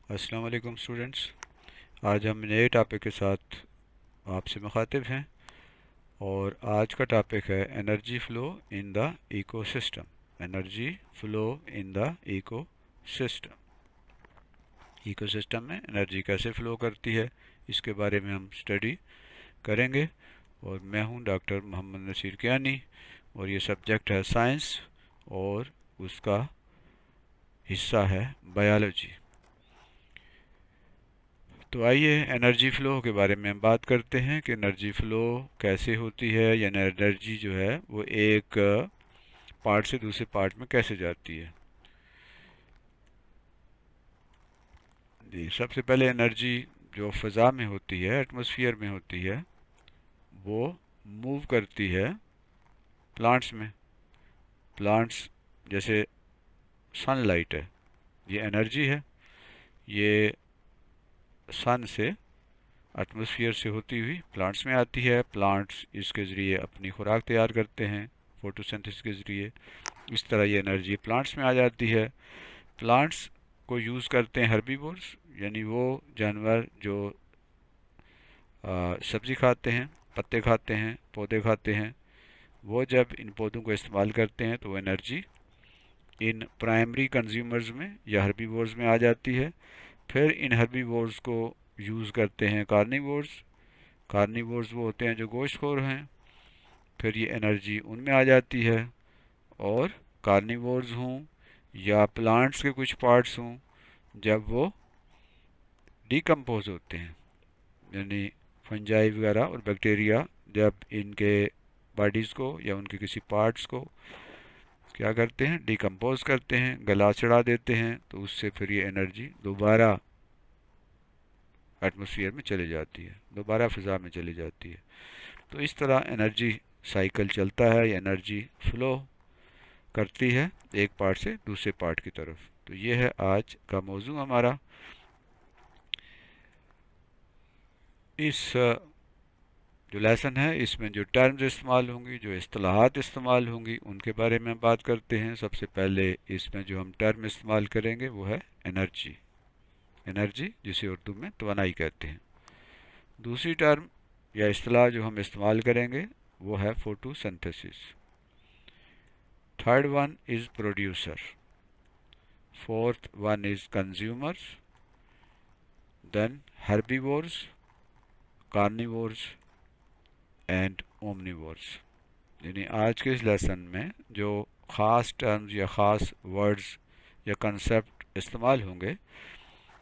अस्सलाम वालेकुम स्टूडेंट्स। आज हम नए टॉपिक के साथ आपसे मुखातिब हैं और आज का टॉपिक है energy flow in the ecosystem. Energy flow in the ecosystem. Ecosystem में एनर्जी कैसे फ़्लो करती है, इसके बारे में हम स्टडी करेंगे। और मैं हूं डॉक्टर मोहम्मद नसीर कियानी और ये सब्जेक्ट है साइंस और उसका हिस्सा है बायोलॉजी। तो आइए एनर्जी फ़्लो के बारे में हम बात करते हैं कि एनर्जी फ़्लो कैसे होती है, या एनर्जी जो है वो एक पार्ट से दूसरे पार्ट में कैसे जाती है। जी, सबसे पहले एनर्जी जो फ़ज़ा में होती है, एटमॉस्फेयर में होती है, वो मूव करती है प्लांट्स में। प्लांट्स जैसे सनलाइट है, ये एनर्जी है। ये सन से, एटमॉस्फेयर से होती हुई प्लांट्स में आती है। प्लांट्स इसके ज़रिए अपनी खुराक तैयार करते हैं फोटोसिंथेसिस के ज़रिए। इस तरह ये एनर्जी प्लांट्स में आ जाती है। प्लांट्स को यूज़ करते हैं हर्बीवोर्स, यानी वो जानवर जो सब्ज़ी खाते हैं, पत्ते खाते हैं, पौधे खाते हैं। वो जब इन पौधों को इस्तेमाल करते हैं तो एनर्जी इन प्राइमरी कंज्यूमर्स में या हर्बीवोर्स में आ जाती है। फिर इन हर्बीवोर्स को यूज़ करते हैं कार्निवोर्स। कार्निवोर्स वो होते हैं जो गोश्तखोर हैं। फिर ये एनर्जी उनमें आ जाती है। और कार्निवोर्स हों या प्लांट्स के कुछ पार्ट्स हों, जब वो डिकम्पोज होते हैं, यानी फंजाई वगैरह और बैक्टीरिया जब इनके बॉडीज़ को या उनके किसी पार्ट्स को क्या करते हैं, डिकम्पोज करते हैं, गला चढ़ा देते हैं, तो उससे फिर ये एनर्जी दोबारा एटमॉस्फेयर में चली जाती है, दोबारा फ़िज़ा में चली जाती है। तो इस तरह एनर्जी साइकिल चलता है, या एनर्जी फ़्लो करती है एक पार्ट से दूसरे पार्ट की तरफ। तो ये है आज का मौजू हमारा। इस जो लेसन है इसमें जो टर्म्स इस्तेमाल होंगी, जो इस्तिलाहात इस्तेमाल होंगी, उनके बारे में बात करते हैं। सबसे पहले इसमें जो हम टर्म इस्तेमाल करेंगे वो है एनर्जी। एनर्जी जिसे उर्दू में तवानाई कहते हैं। दूसरी टर्म या इस्तिलाह जो हम इस्तेमाल करेंगे वो है photosynthesis. Third one is producer. Fourth one is consumers, then herbivores, carnivores and omnivores। यानी आज के इस लेसन में जो ख़ास टर्म्स या ख़ास वर्ड्स या कंसेप्ट इस्तेमाल होंगे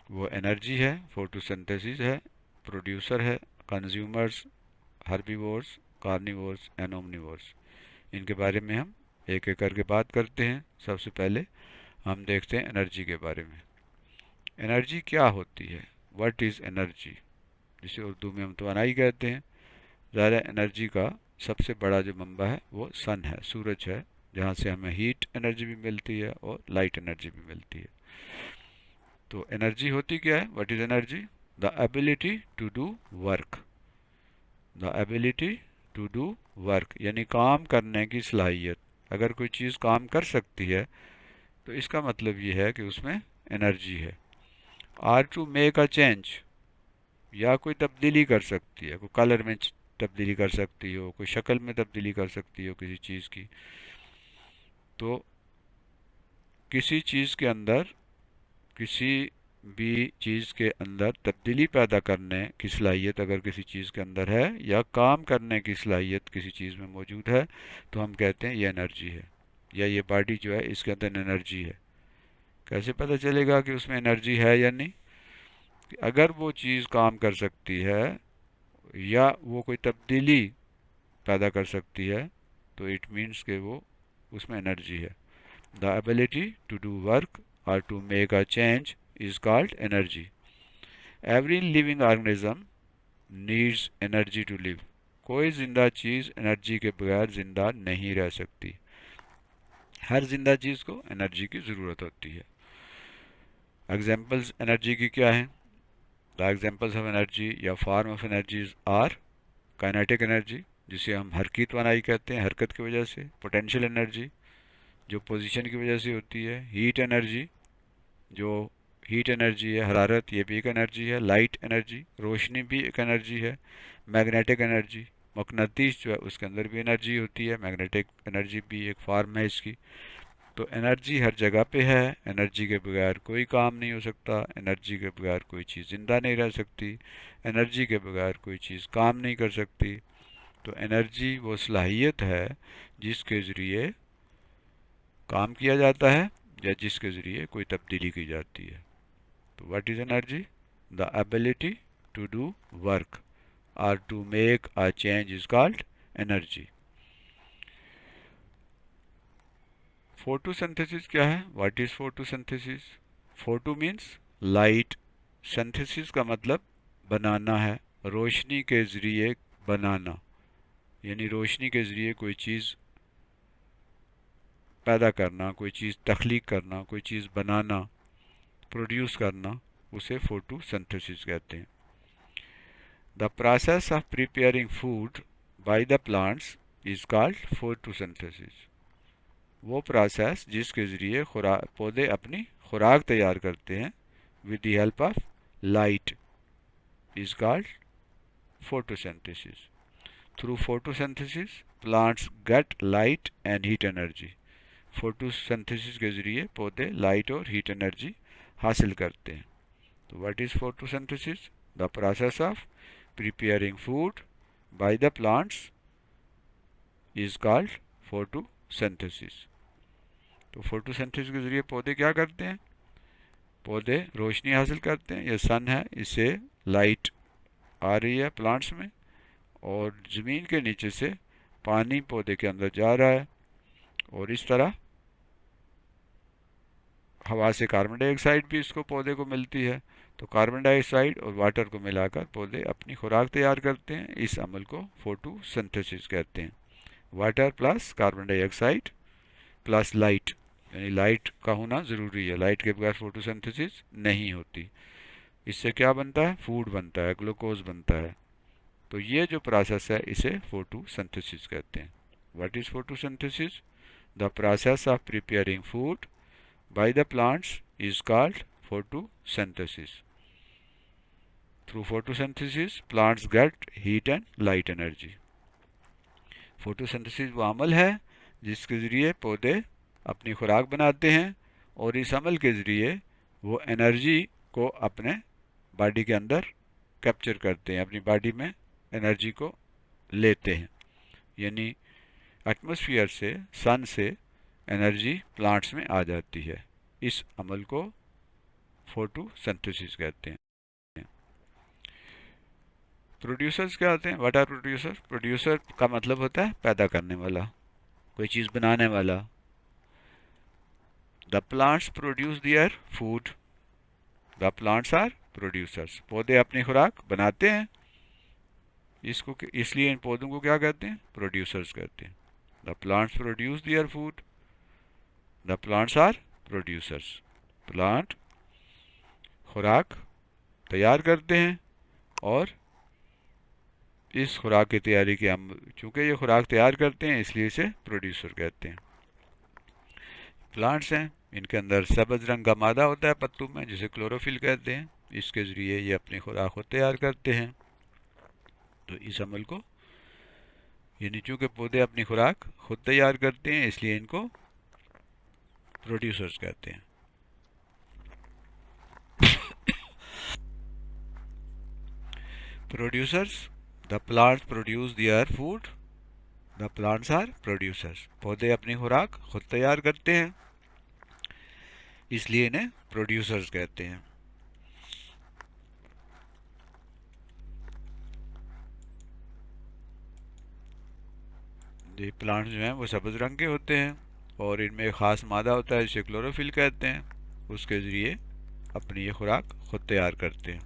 वो एनर्जी है, फोटोसिंथेसिस है, प्रोड्यूसर है, consumers, herbivores, carnivores and omnivores. इनके बारे में हम एक एक करके बात करते हैं। सबसे पहले हम देखते हैं एनर्जी के बारे में। एनर्जी क्या होती है, व्हाट इज़ एनर्जी, जिसे उर्दू में हम तवानाई कहते हैं। ज़ाहिर एनर्जी का सबसे बड़ा जो मंबा है वो सन है, सूरज है, जहाँ से हमें हीट एनर्जी भी मिलती है और लाइट एनर्जी भी मिलती है। तो एनर्जी होती क्या है, what is energy? The ability to do work. The ability to do work यानी काम करने की सलाहियत। अगर कोई चीज़ काम कर सकती है तो इसका मतलब ये है कि उसमें एनर्जी है। Or to make a change, या कोई तब्दीली कर सकती है, कोई कलर में तब्दीली कर सकती हो, कोई शक्ल में तब्दीली कर सकती हो किसी चीज़ की। तो किसी चीज़ के अंदर, किसी भी चीज़ के अंदर तब्दीली पैदा करने की सलाहियत अगर किसी चीज़ के अंदर है, या काम करने की सलाहियत किसी चीज़ में मौजूद है, तो हम कहते हैं ये एनर्जी है, या ये बॉडी जो है इसके अंदर एनर्जी है। कैसे पता चलेगा कि उसमें एनर्जी है या नहीं? अगर वो चीज़ काम कर सकती है या वो कोई तब्दीली पैदा कर सकती है, तो इट मीन्स कि वो उसमें एनर्जी है। The ability to do work और to make a change is called energy. Every living organism needs energy to live. कोई जिंदा चीज़ एनर्जी के बगैर जिंदा नहीं रह सकती। हर जिंदा चीज़ को एनर्जी की ज़रूरत होती है। एग्जाम्पल्स एनर्जी की क्या हैं? द एग्जाम्पल्स ऑफ एनर्जी या form of energies are kinetic energy, जिसे हम हरकत वानाई कहते हैं, हरकत की वजह से। पोटेंशियल एनर्जी जो पोजीशन की वजह से होती है। हीट एनर्जी जो हीट एनर्जी है, हरारत ये भी एक एनर्जी है, लाइट एनर्जी रोशनी भी एक एनर्जी है, मैग्नेटिक एनर्जी मकनातीस जो है उसके अंदर भी एनर्जी होती है, मैग्नेटिक एनर्जी भी एक फॉर्म है इसकी। तो एनर्जी हर जगह पे है, एनर्जी के बगैर कोई काम नहीं हो सकता, एनर्जी के बगैर कोई चीज़ ज़िंदा नहीं रह सकती, एनर्जी के बगैर कोई चीज़ काम नहीं कर सकती। तो एनर्जी वो सलाहियत है जिसके ज़रिए काम किया जाता है या जिसके ज़रिए कोई तब्दीली की जाती है। तो what is energy? The ability to do work और to make a change is called energy. Photosynthesis क्या है? What is photosynthesis? Photo means light, synthesis का मतलब बनाना है, रोशनी के ज़रिए बनाना, यानी रोशनी के ज़रिए कोई चीज़ पैदा करना, कोई चीज़ तख्लीक करना, कोई चीज़ बनाना, प्रोड्यूस करना, उसे फोटोसिंथेसिस कहते हैं। The process of preparing food by the plants is called photosynthesis. वो प्रोसेस जिसके ज़रिए पौधे अपनी खुराक तैयार करते हैं with the help of light is called photosynthesis. Through photosynthesis, plants get light and heat energy. Photosynthesis के ज़रिए पौधे लाइट और हीट एनर्जी हासिल करते हैं। तो what is photosynthesis? The process of preparing food by the plants is called photosynthesis. तो photosynthesis के ज़रिए पौधे क्या करते हैं? पौधे रोशनी हासिल करते हैं, ये सन है, इससे लाइट आ रही है प्लांट्स में और ज़मीन के नीचे से पानी पौधे के अंदर जा रहा है और इस तरह हवा से कार्बन डाइऑक्साइड भी इसको पौधे को मिलती है। तो कार्बन डाइऑक्साइड और वाटर को मिलाकर पौधे अपनी खुराक तैयार करते हैं। इस अमल को फोटोसिंथेसिस कहते हैं। Water plus carbon dioxide plus light, यानी लाइट का होना ज़रूरी है, लाइट के बगैर फोटोसिंथेसिस नहीं होती। इससे क्या बनता है? फूड बनता है, ग्लूकोज बनता है। तो ये जो प्रोसेस है इसे फोटोसिंथेसिस कहते हैं। What is photosynthesis? The process of preparing food by the plants is called photosynthesis. Through photosynthesis, plants get heat and light energy. Photosynthesis वो अमल है जिसके ज़रिए पौधे अपनी खुराक बनाते हैं और इस अमल के ज़रिए वो एनर्जी को अपने बॉडी के अंदर कैप्चर करते हैं, अपनी बॉडी में एनर्जी को लेते हैं। यानी एटमॉस्फेयर से, सन से एनर्जी प्लांट्स में आ जाती है। इस अमल को फोटोसिंथेसिस कहते हैं। प्रोड्यूसर्स क्या होते हैं? What are producer? प्रोड्यूसर का मतलब होता है पैदा करने वाला, कोई चीज़ बनाने वाला। The plants produce their food, the plants are producers. पौधे अपनी खुराक बनाते हैं, इसलिए इन पौधों को क्या कहते हैं? प्रोड्यूसर्स कहते हैं। The plants produce their food, the plants are producers. Plant खुराक तैयार करते हैं और इस खुराक की तैयारी के हम चूँकि ये खुराक तैयार करते हैं इसलिए इसे प्रोड्यूसर कहते हैं। प्लांट्स हैं, इनके अंदर सब्ज़ रंग का मादा होता है पत्तों में जिसे क्लोरोफिल कहते हैं। इसके ज़रिए ये अपनी खुराक को तैयार करते हैं। तो इस अमल को, यानी चूँकि पौधे अपनी खुराक खुद तैयार करते हैं इसलिए इनको प्रोड्यूसर्स कहते हैं। Producers, the plants produce their food, the plants are producers. पौधे अपनी खुराक खुद तैयार करते हैं इसलिए इन्हें प्रोड्यूसर्स कहते हैं। ये प्लांट्स जो हैं वो सब्ज़ रंग के होते हैं और इनमें एक ख़ास मादा होता है जिसे क्लोरोफिल कहते हैं। उसके ज़रिए अपनी ये खुराक खुद तैयार करते हैं।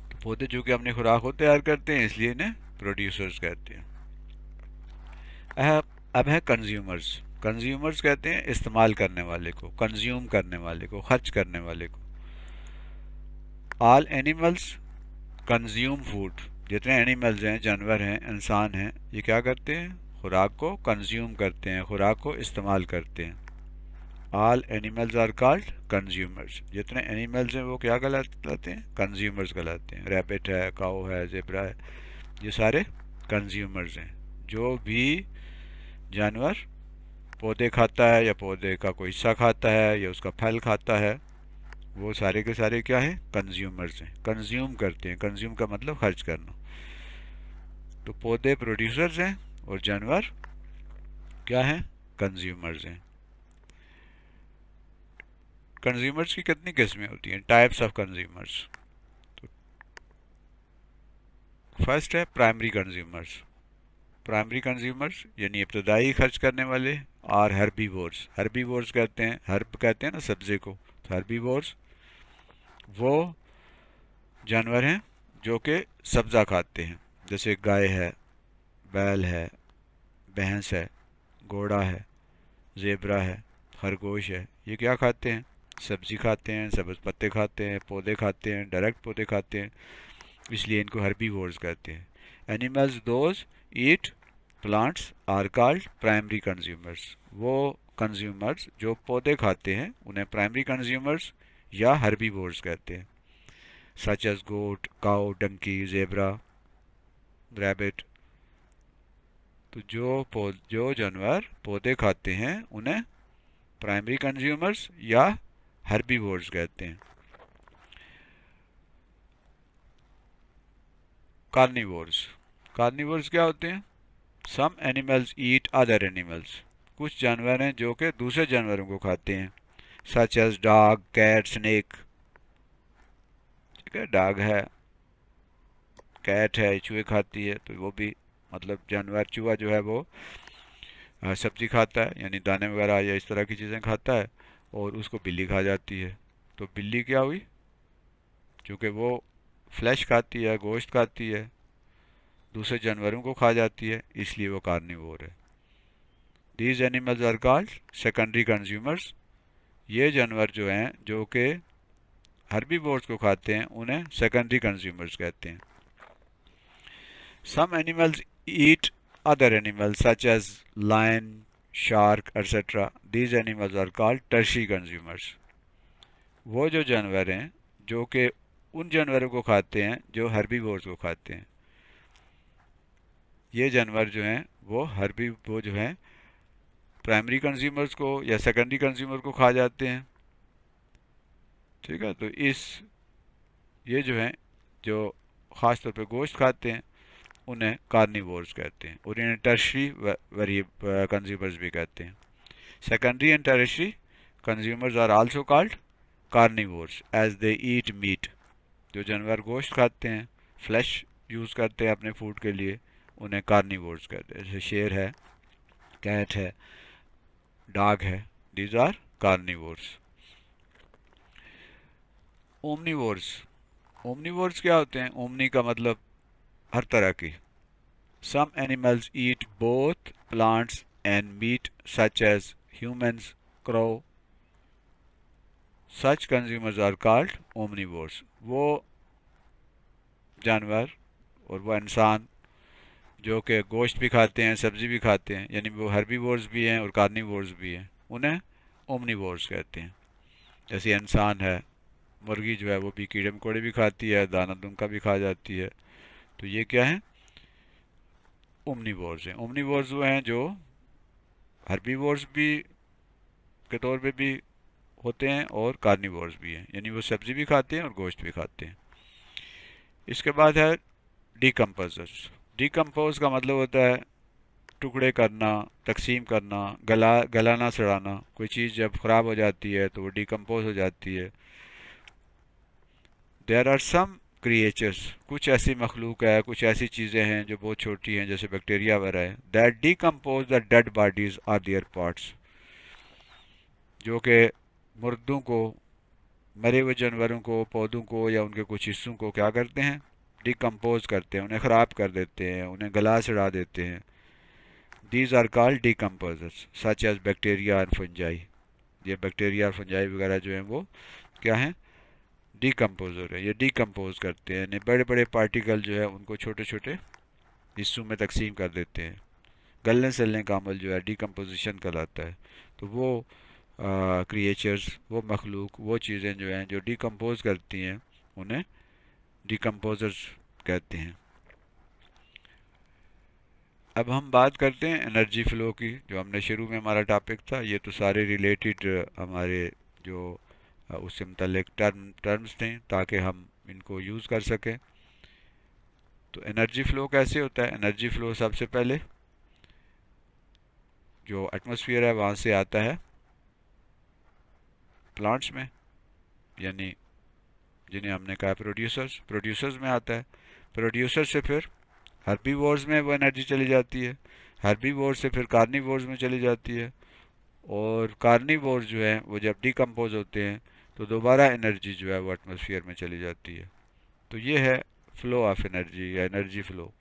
तो पौधे जो कि अपनी खुराक खुद तैयार करते हैं इसलिए इन्हें प्रोड्यूसर्स कहते हैं। अब है कंज्यूमर्स। कंज्यूमर्स कहते हैं इस्तेमाल करने वाले को, कंज्यूम करने वाले को, खर्च करने वाले को। All animals consume food. जितने एनिमल्स हैं, जानवर हैं, इंसान हैं, ये क्या करते हैं? खुराक को कंज्यूम करते हैं, खुराक को इस्तेमाल करते हैं। All animals are called consumers. जितने एनिमल्स हैं वो क्या कहलाते हैं? कंज्यूमर्स कहलाते हैं। रैबिट है, काऊ है, ज़ेब्रा है, ये सारे कंज्यूमर्स हैं। जो भी जानवर पौधे खाता है या पौधे का कोई हिस्सा खाता है या उसका फल खाता है, वो सारे के सारे क्या हैं? कंज्यूमर्स हैं। कंज्यूम करते हैं, कंज्यूम का मतलब खर्च करना। तो पौधे प्रोड्यूसर्स हैं और जानवर क्या हैं? कंज्यूमर्स हैं। कंज्यूमर्स की कितनी किस्में होती हैं? Types of consumers. तो फर्स्ट है प्राइमरी कंज्यूमर्स। प्राइमरी कंज्यूमर्स यानी इब्तदाई खर्च करने वाले। और हर्बीवोर्स। हर्बीवोर्स कहते हैं, हर्ब कहते हैं ना सब्जे को, तो हर्बीवोर्स वो जानवर हैं जो कि सब्जा खाते हैं। जैसे गाय है, बैल है, भैंस है, घोड़ा है, ज़ेब्रा है, खरगोश है। ये क्या खाते हैं? सब्जी खाते हैं, सब्ज पत्ते खाते हैं, पौधे खाते हैं, डायरेक्ट पौधे खाते हैं, इसलिए इनको हर्बीवोर्स कहते हैं। Animals those eat plants are called primary consumers. वो कंज्यूमर्स जो पौधे खाते हैं उन्हें प्राइमरी कंज्यूमर्स या हर्बीवोर्स कहते हैं। सच एज गोट, काउ, डंकी, ज़ेब्रा, रैबिट। तो जो जानवर पौधे खाते हैं उन्हें प्राइमरी कंज्यूमर्स या हर्बीवोर्स कहते हैं। कार्निवोर्स। कार्निवोर्स क्या होते हैं? Some animals eat other animals. कुछ जानवर हैं जो कि दूसरे जानवरों को खाते हैं। Such as dog, cat, snake. ठीक है, डॉग है, कैट है, चूहे खाती है, तो वो भी मतलब जानवर, चूहा जो है वो सब्जी खाता है, यानी दाने वगैरह या इस तरह की चीज़ें खाता है, और उसको बिल्ली खा जाती है। तो बिल्ली क्या हुई? क्योंकि वो फ्लैश खाती है, गोश्त खाती है, दूसरे जानवरों को खा जाती है, इसलिए वो कार्निवोर है। These animals are called secondary consumers. ये जानवर जो हैं जो कि हर्बीवोर्स को खाते हैं उन्हें सेकेंडरी कंज्यूमर्स कहते हैं। Some animals eat other animals such as lion, shark, etc. These animals are called tertiary consumers. वो जो जानवर हैं जो कि उन जानवरों को खाते हैं जो हर्बीवोर्स को खाते हैं। ये जानवर जो हैं वो जो हैं प्राइमरी कंज्यूमर्स को या सेकेंडरी कंज्यूमर को खा जाते हैं। ठीक है, तो ये जो हैं जो ख़ास तौर पे गोश्त खाते हैं उन्हें कार्निवोर्स कहते हैं, और इन्हें टर्शरी कंज्यूमर्स भी कहते हैं। Secondary and tertiary consumers are also called carnivores as they eat meat. जो जानवर गोश्त खाते हैं, फ्लैश यूज़ करते हैं अपने फूड के लिए, उन्हें कार्निवोर्स कहते हैं। जैसे शेर है, कैट है, डॉग है, these are carnivores. Omnivores. Omnivores क्या होते हैं? ओमनी का मतलब हर तरह की। Some animals eat both plants and meat such as humans, crow. Such consumers are called omnivores. वो जानवर और वो इंसान जो कि गोश्त भी खाते हैं, सब्जी भी खाते हैं, यानी वो हर्बीवोर्स भी हैं और कार्निवोर्स भी हैं, उन्हें ओमनीवोर्स कहते हैं। जैसे इंसान है, मुर्गी जो है वो भी कीड़े मकोड़े भी खाती है, दाना दुनका भी खा जाती है, तो ये क्या है? ओमनीवोर्स हैं। ओमनीवोर्स वो हैं जो हर्बीवोर्स भी के तौर पे भी होते हैं और कार्निवोर्स भी हैं, यानी वो सब्जी भी खाते हैं और गोश्त भी खाते हैं। इसके बाद है डिकम्पोजर्स। डिकम्पोज का मतलब होता है टुकड़े करना, तकसीम करना, गलाना, सड़ाना। कोई चीज़ जब ख़राब हो जाती है तो वो डिकम्पोज हो जाती है। देयर आर सम क्रिएचर्स, कुछ ऐसी मखलूक है, कुछ ऐसी चीज़ें हैं जो बहुत छोटी हैं, जैसे बैक्टीरिया वगैरह है, that decompose the dead bodies or their parts, जो कि मुर्दों को, मरे हुए जानवरों को, पौधों को या उनके कुछ हिस्सों को क्या करते हैं? डिकम्पोज करते हैं, उन्हें ख़राब कर देते हैं, उन्हें गला चढ़ा देते हैं। These are called decomposers such as bacteria and fungi. ये बैक्टीरिया और फंजाई वगैरह जो हैं वो क्या हैं? डिकम्पोजर है। ये डिकम्पोज करते हैं, यानी बड़े बड़े पार्टिकल जो है उनको छोटे छोटे हिस्सों में तकसीम कर देते हैं। गलने सलने का अमल जो है डिकम्पोजिशन कहलाता है। तो वो क्रिएचर्स, वो मखलूक, वो चीज़ें जो हैं जो डिकम्पोज करती हैं, उन्हें डिकम्पोजर्स कहते हैं। अब हम बात करते हैं एनर्जी फ़्लो की, जो हमने शुरू में हमारा टॉपिक था। ये तो सारे रिलेटेड हमारे जो उससे मुतल्लिक टर्म्स थे, ताकि हम इनको यूज़ कर सकें। तो एनर्जी फ़्लो कैसे होता है? एनर्जी फ़्लो सबसे पहले जो एटमॉस्फेयर है वहाँ से आता है प्लांट्स में, यानी जिन्हें हमने कहा प्रोड्यूसर्स, प्रोड्यूसर्स में आता है। प्रोड्यूसर से फिर हर्बीवोर्स में वो एनर्जी चली जाती है, हर्बीवोर्स से फिर कार्निवोर्स में चली जाती है, और कार्निवोर्स जो हैं वो जब डिकम्पोज होते हैं तो दोबारा एनर्जी जो है वो एटमॉस्फेयर में चली जाती है। तो ये है फ्लो ऑफ एनर्जी या energy flow.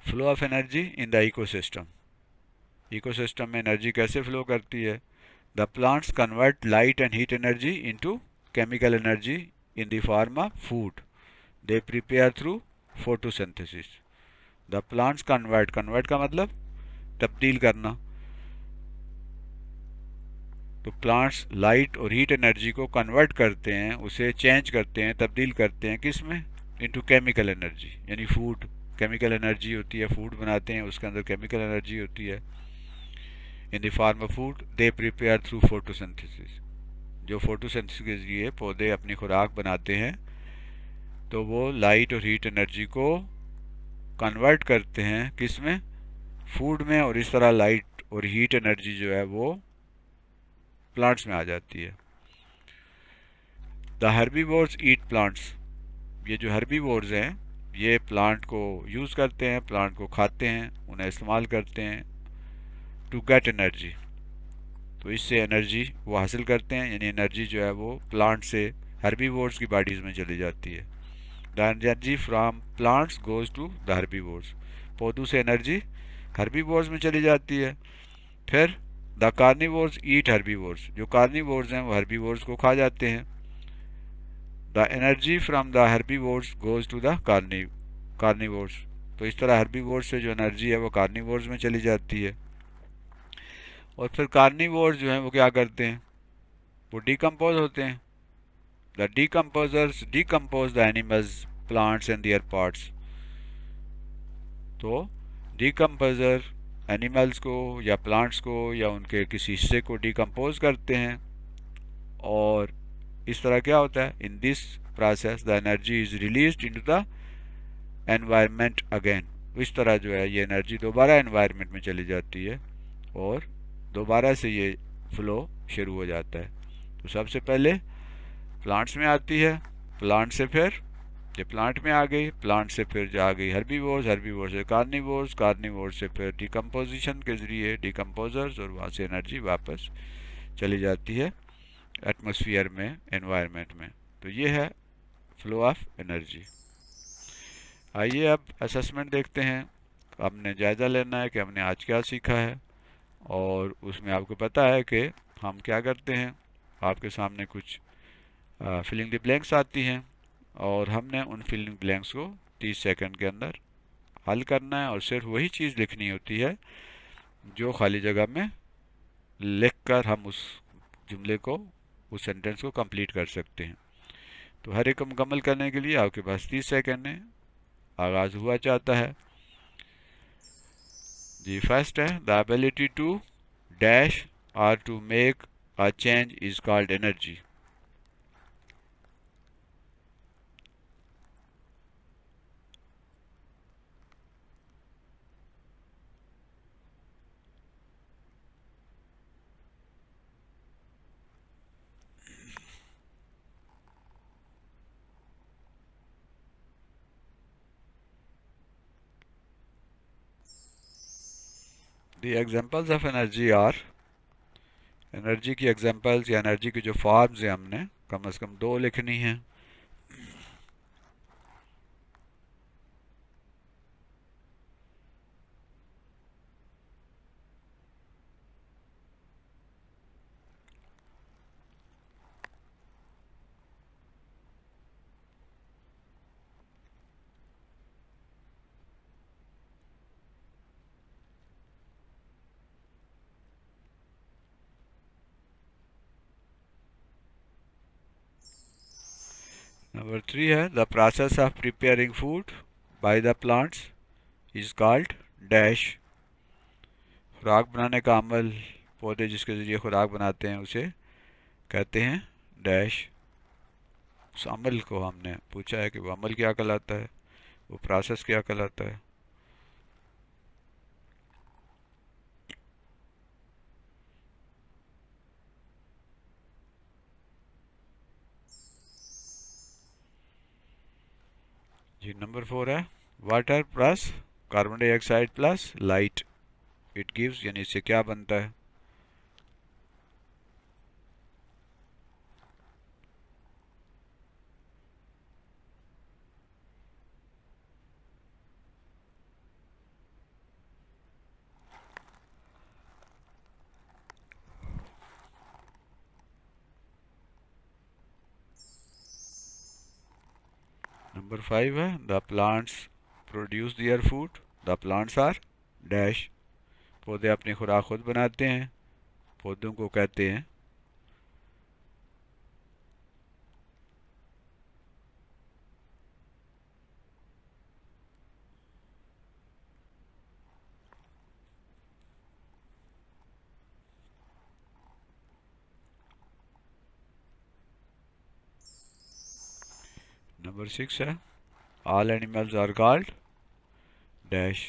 Flow of energy in the ecosystem. Ecosystem में एनर्जी कैसे फ्लो करती है? The plants convert light and heat energy into chemical energy in the form of food they prepare through photosynthesis. The plants convert, convert का मतलब तब्दील करना। तो plants light और हीट एनर्जी को कन्वर्ट करते हैं, उसे चेंज करते हैं, तब्दील करते हैं किस में? इनटू केमिकल एनर्जी, यानी फूड। केमिकल एनर्जी होती है, फूड बनाते हैं उसके अंदर केमिकल एनर्जी होती है, in the form of food they prepare through photosynthesis. जो फोटोसिंथेसिस के जरिए पौधे अपनी खुराक बनाते हैं, तो वो लाइट और हीट एनर्जी को कन्वर्ट करते हैं किस में? फूड में, और इस तरह लाइट और हीट एनर्जी जो है वो प्लांट्स में आ जाती है। The herbivores eat plants. ये जो हर्बीवोर्स हैं ये प्लांट को यूज़ करते हैं, प्लांट को खाते हैं, उन्हें इस्तेमाल करते हैं टू गेट एनर्जी। तो इससे एनर्जी वो हासिल करते हैं, यानी एनर्जी जो है वो प्लांट से हर्बीवोर्स की बॉडीज़ में चली जाती है। The energy from plants goes to the herbivores. पौधों से एनर्जी हर्बीवोर्स में चली जाती है। फिर द कार्निवोर्स ईट हर्बीवोर्स। जो कार्निवोर्स हैं वो हर्बीवोर्स को खा जाते हैं। The energy from the herbivores goes to the carnivores. तो इस तरह हर्बीवोर्स से जो एनर्जी है वो कार्निवोर्स में चली जाती है। और फिर कार्निवोर्स जो हैं वो क्या करते हैं? वो डिकम्पोज होते हैं। The decomposers decompose the animals, plants and there parts. तो डिकम्पोजर एनिमल्स को या प्लांट्स को या उनके किसी हिस्से को डिकम्पोज करते हैं, और इस तरह क्या होता है? In this process the energy is released into the environment again. इस तरह जो है ये एनर्जी दोबारा एनवायरनमेंट में चली जाती है, और दोबारा से ये फ्लो शुरू हो जाता है। तो सबसे पहले प्लांट्स में आती है, प्लांट से फिर ये प्लांट में आ गई, प्लांट से फिर जा गई हर्बीवोर्स, हर्बीवोर्स से कार्निवोर्स, कार्निवोर्स से फिर डिकम्पोजिशन के ज़रिए डिकम्पोजर्स, और वहाँ से एनर्जी वापस चली जाती है एटमॉस्फेयर में, एनवायरनमेंट में। तो ये है फ्लो ऑफ एनर्जी। आइए अब असेसमेंट देखते हैं। हमने जायज़ा लेना है कि हमने आज क्या सीखा है, और उसमें आपको पता है कि हम क्या करते हैं। आपके सामने कुछ फिलिंग द ब्लैंक्स आती हैं, और हमने उन फिलिंग ब्लैंक्स को 30 सेकंड के अंदर हल करना है, और सिर्फ वही चीज़ लिखनी होती है जो खाली जगह में लिख कर हम उस जुमले को, उस सेंटेंस को कंप्लीट कर सकते हैं। तो हर एक को मुकम्मल करने के लिए आपके पास 30 सेकंड है। आगाज़ हुआ चाहता है जी। फर्स्ट है the ability to dash or to make a change is called energy. The examples of energy are. Energy की एग्जांपल्स या एनर्जी की जो फॉर्म्स है हमने कम से कम 2 लिखनी है। नंबर 3 है the process of preparing food by the plants is called dash. खुराक बनाने का अमल, पौधे जिसके ज़रिए खुराक बनाते हैं उसे कहते हैं डैश। उस अमल को हमने पूछा है कि वो अमल क्या कहलाता है, वो प्रोसेस क्या कहलाता है। जी नंबर 4 है water plus carbon dioxide plus light it gives, यानी इससे क्या बनता है। नंबर 5 है the plants produce their food, the plants are dash. पौधे अपनी खुराक खुद बनाते हैं, पौधों को कहते हैं। नंबर 6 है all animals are called dash.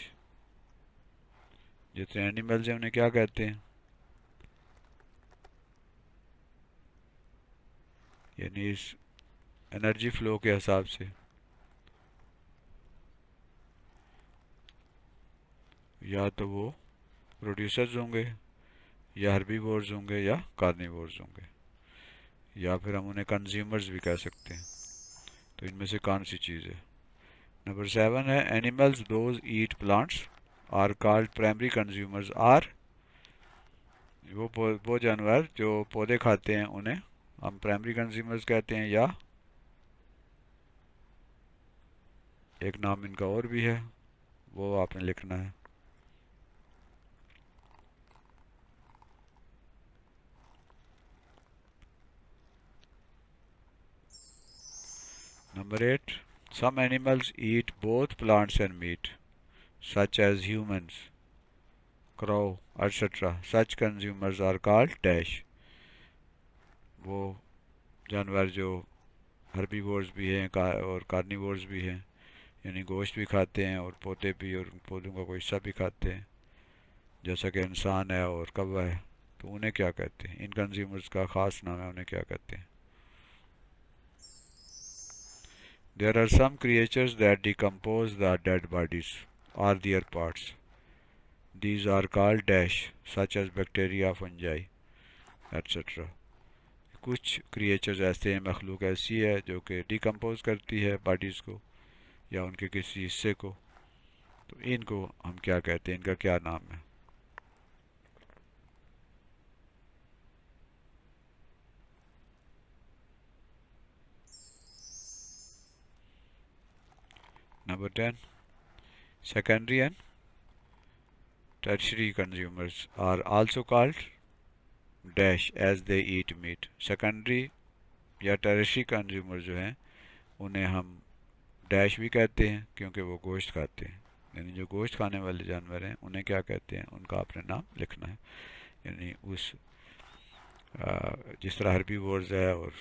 जितने एनिमल्स हैं उन्हें क्या कहते हैं, यानी इस एनर्जी फ्लो के हिसाब से। या तो वो प्रोड्यूसर्स होंगे, या हर्बीवोर्स होंगे, या कार्निवोर्स होंगे, या फिर हम उन्हें कंज्यूमर्स भी कह सकते हैं। तो इनमें से कौन सी चीज़ है। नंबर 7 है animals those eat plants are called primary consumers are. वो जानवर जो पौधे खाते हैं उन्हें हम प्राइमरी कंज्यूमर्स कहते हैं, या एक नाम इनका और भी है, वो आपने लिखना है। Number 8 some animals eat both plants and meat such as humans, crow, etc. Such consumers are called dash। वो जानवर जो हर्बीवोर्स भी हैं और कार्निवोर्स भी हैं, यानी गोश्त भी खाते हैं और पौधे भी, और पौधों का कोई हिस्सा भी खाते हैं, जैसा कि इंसान है और कौवा है, तो उन्हें क्या कहते हैं। इन कंज्यूमर्स का ख़ास नाम है, उन्हें क्या कहते हैं। There are some creatures that decompose the dead bodies or their parts. These are called dash, such as bacteria, fungi, etc. कुछ क्रिएचर्स ऐसे हैं, मखलूक ऐसी है जो कि डिकम्पोज करती है बॉडीज़ को या उनके किसी हिस्से को, तो इनको हम क्या कहते हैं, इनका क्या नाम है। Number 10 secondary and tertiary consumers are also called dash as they eat meat। Secondary या tertiary कंज्यूमर जो हैं उन्हें हम डैश भी कहते हैं क्योंकि वो गोश्त खाते हैं, यानी जो गोश्त खाने वाले जानवर हैं उन्हें क्या कहते हैं, उनका अपने नाम लिखना है। यानी उस जिस तरह हर्बीवोर्स है और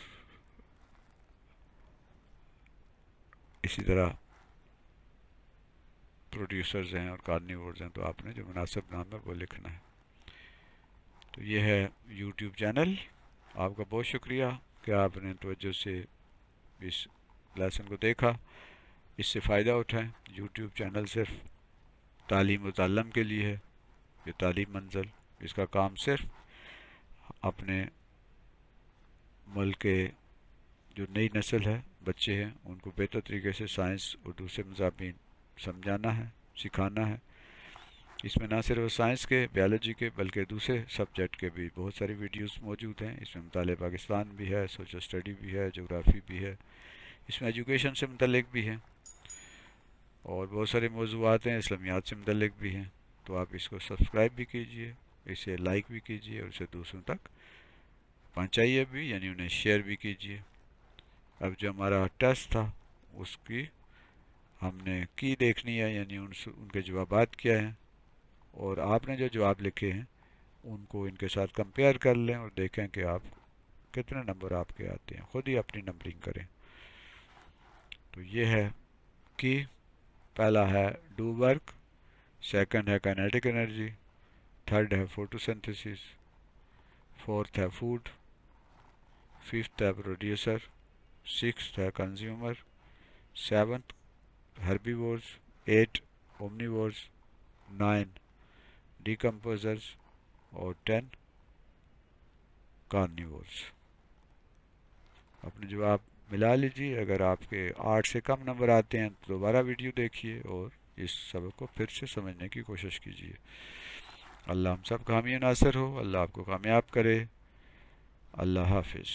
इसी तरह प्रोड्यूसर्स हैं और कार्निवोर्स हैं, तो आपने जो मुनासिब नाम है वो लिखना है। तो ये है यूट्यूब चैनल। आपका बहुत शुक्रिया कि आपने तवज्जो से इस लेसन को देखा, इससे फ़ायदा उठाएं। यूट्यूब चैनल सिर्फ तालीम व ताल्लम के लिए है, ये तालीम मंजिल, इसका काम सिर्फ अपने मुल्क के जो नई नस्ल है, बच्चे हैं, उनको बेहतर तरीके से साइंस और दूसरे मज़ामीन समझाना है, सिखाना है। इसमें ना सिर्फ साइंस के, बायोलॉजी के, बल्कि दूसरे सब्जेक्ट के भी बहुत सारी वीडियोस मौजूद हैं। इसमें मुताले पाकिस्तान भी है, सोशल स्टडी भी है, जोग्राफ़ी भी है, इसमें एजुकेशन से मुतल्लिक भी है, और बहुत सारे मौज़ूआत हैं इस्लामियात से मुतल्लिक भी हैं। तो आप इसको सब्सक्राइब भी कीजिए, इसे लाइक भी कीजिए और इसे दूसरों तक पहुँचाइए भी, यानी उन्हें शेयर भी कीजिए। अब जो हमारा टेस्ट था उसकी हमने की देखनी है, यानी उनके जवाबात क्या हैं, और आपने जो जवाब लिखे हैं उनको इनके साथ कंपेयर कर लें और देखें कि आप कितने नंबर आपके आते हैं। खुद ही अपनी नंबरिंग करें। तो ये है कि पहला है डू वर्क, सेकंड है काइनेटिक एनर्जी, थर्ड है फोटोसिंथेसिस, फोर्थ है फूड, फिफ्थ है प्रोड्यूसर, सिक्स्थ है consumer, seventh herbivores, 8 omnivores, 9 decomposers और 10 carnivores। अपने जवाब मिला लीजिए। अगर आपके 8 से कम नंबर आते हैं तो दोबारा वीडियो देखिए और इस सबक को फिर से समझने की कोशिश कीजिए। अल्लाह हम सब का हामी नासर हो, अल्लाह आपको कामयाब करे। अल्लाह हाफिज़।